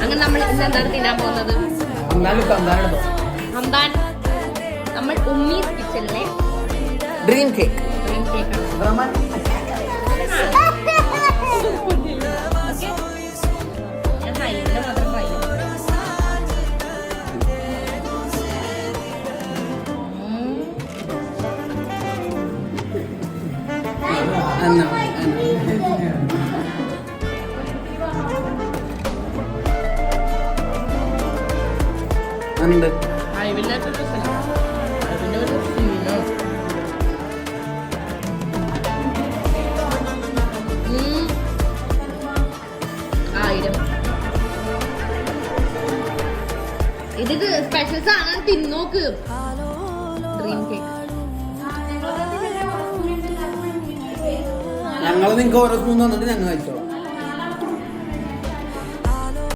അങ്ങനെ നമ്മൾ ഇന്ന് എന്താണ് തിന്നാൻ പോകുന്നത്? ഹംദാൻ നമ്മൾ ഉമ്മീസ് കിച്ചണിലെ ഡ്രീം കേക്ക്. ഇത് സ്പെഷ്യൽ സാധനം തിന്നോക്ക്. ഡ്രീം കേക്ക് ഞങ്ങള് നിങ്ങക്ക് ഓരോ സ്പൂൺ തന്നിട്ട് ഞങ്ങൾ കഴിച്ചോളാം.